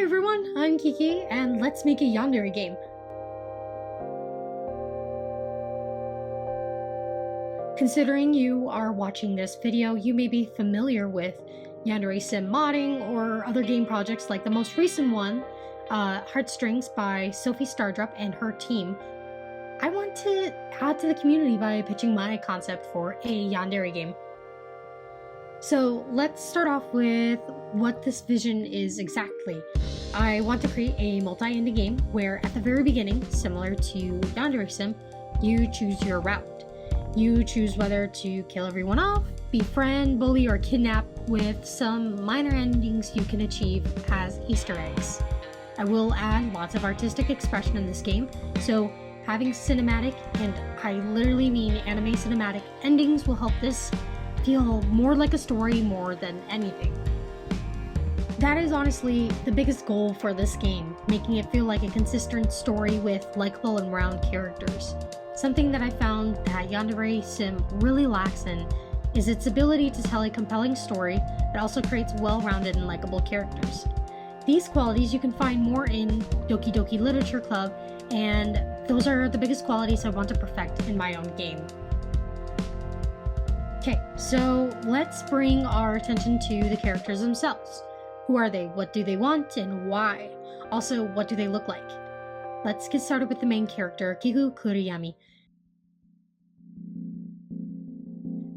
everyone, I'm Kiki, and let's make a Yandere game. Considering you are watching this video, you may be familiar with Yandere Sim modding or other game projects like the most recent one, Heartstrings by Sophie Stardrop and her team. I want to add to the community by pitching my concept for a Yandere game. So let's start off with what this vision is exactly. I want to create a multi-ending game where at the very beginning, similar to Yandere Sim, you choose your route. You choose whether to kill everyone off, befriend, bully, or kidnap, with some minor endings you can achieve as Easter eggs. I will add lots of artistic expression in this game, so having cinematic, and I literally mean anime cinematic, endings will help this feel more like a story more than anything. That is honestly the biggest goal for this game, making it feel like a consistent story with likable and round characters. Something that I found that Yandere Sim really lacks in is its ability to tell a compelling story that also creates well-rounded and likable characters. These qualities you can find more in Doki Doki Literature Club, and those are the biggest qualities I want to perfect in my own game. Okay, so let's bring our attention to the characters themselves. Who are they? What do they want? And why? Also, what do they look like? Let's get started with the main character, Kiku Kuriyami.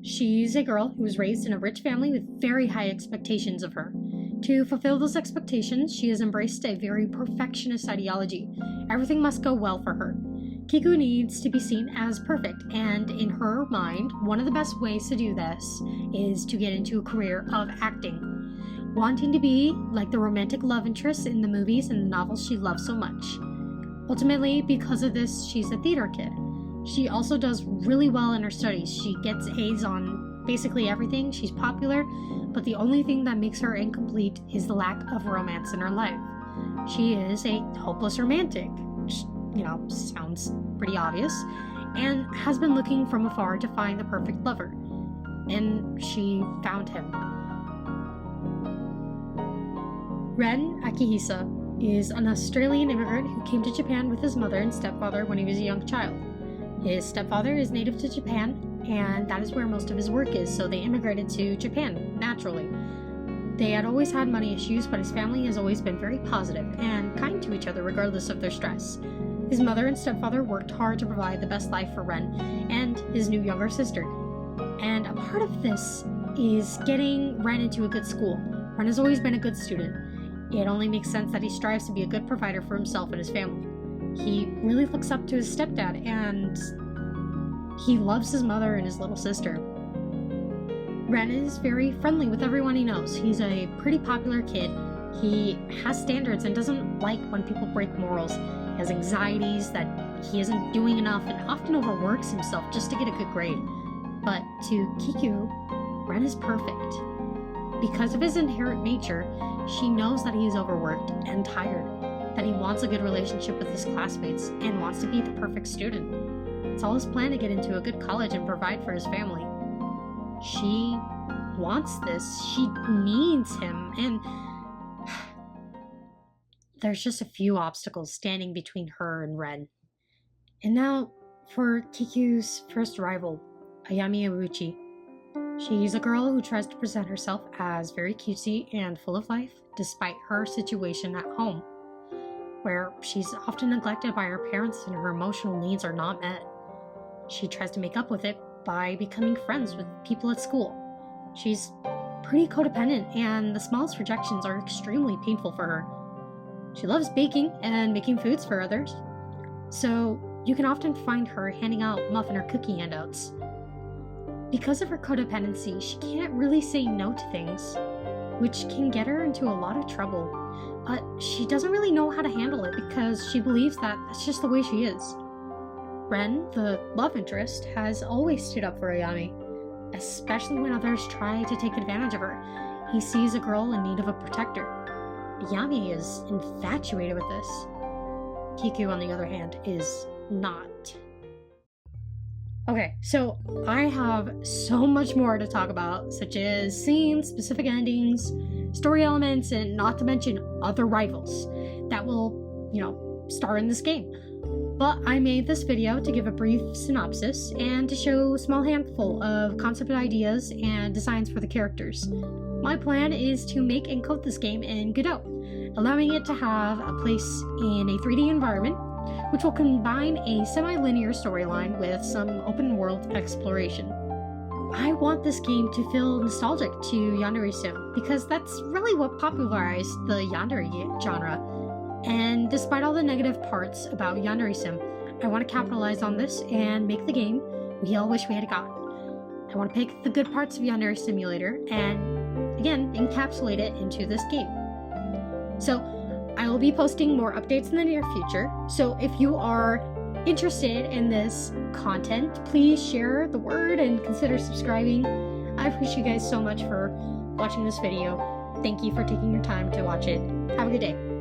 She's a girl who was raised in a rich family with very high expectations of her. To fulfill those expectations, she has embraced a very perfectionist ideology. Everything must go well for her. Kiku needs to be seen as perfect, and in her mind, one of the best ways to do this is to get into a career of acting. Wanting to be like the romantic love interest in the movies and the novels she loves so much. Ultimately, because of this, she's a theater kid. She also does really well in her studies. She gets A's on basically everything. She's popular, but the only thing that makes her incomplete is the lack of romance in her life. She is a hopeless romantic, which, sounds pretty obvious, and has been looking from afar to find the perfect lover. And she found him. Ren Akihisa is an Australian immigrant who came to Japan with his mother and stepfather when he was a young child. His stepfather is native to Japan, and that is where most of his work is, so they immigrated to Japan, naturally. They had always had money issues, but his family has always been very positive and kind to each other regardless of their stress. His mother and stepfather worked hard to provide the best life for Ren and his new younger sister. And a part of this is getting Ren into a good school. Ren has always been a good student. It only makes sense that he strives to be a good provider for himself and his family. He really looks up to his stepdad, and he loves his mother and his little sister. Ren is very friendly with everyone he knows. He's a pretty popular kid. He has standards and doesn't like when people break morals. He has anxieties that he isn't doing enough and often overworks himself just to get a good grade. But to Kiku, Ren is perfect. Because of his inherent nature, she knows that he is overworked and tired, that he wants a good relationship with his classmates and wants to be the perfect student. It's all his plan to get into a good college and provide for his family. She wants this. She needs him, and there's just a few obstacles standing between her and Ren. And now for Kiku's first rival, Ayami Ibuchi. She's a girl who tries to present herself as very cutesy and full of life, despite her situation at home, where she's often neglected by her parents and her emotional needs are not met. She tries to make up with it by becoming friends with people at school. She's pretty codependent, and the smallest rejections are extremely painful for her. She loves baking and making foods for others, so you can often find her handing out muffin or cookie handouts. Because of her codependency, she can't really say no to things, which can get her into a lot of trouble. But she doesn't really know how to handle it because she believes that that's just the way she is. Ren, the love interest, has always stood up for Ayami, especially when others try to take advantage of her. He sees a girl in need of a protector. Ayami is infatuated with this. Kiku, on the other hand, is not. Okay, so I have so much more to talk about, such as scenes, specific endings, story elements, and not to mention other rivals that will, star in this game. But I made this video to give a brief synopsis and to show a small handful of concept ideas and designs for the characters. My plan is to make and code this game in Godot, allowing it to have a place in a 3D environment, which will combine a semi-linear storyline with some open-world exploration. I want this game to feel nostalgic to Yandere Sim, because that's really what popularized the Yandere genre. And despite all the negative parts about Yandere Sim, I want to capitalize on this and make the game we all wish we had got. I want to pick the good parts of Yandere Simulator and, again, encapsulate it into this game. So, I will be posting more updates in the near future, so if you are interested in this content, please share the word and consider subscribing. I appreciate you guys so much for watching this video. Thank you for taking your time to watch it. Have a good day.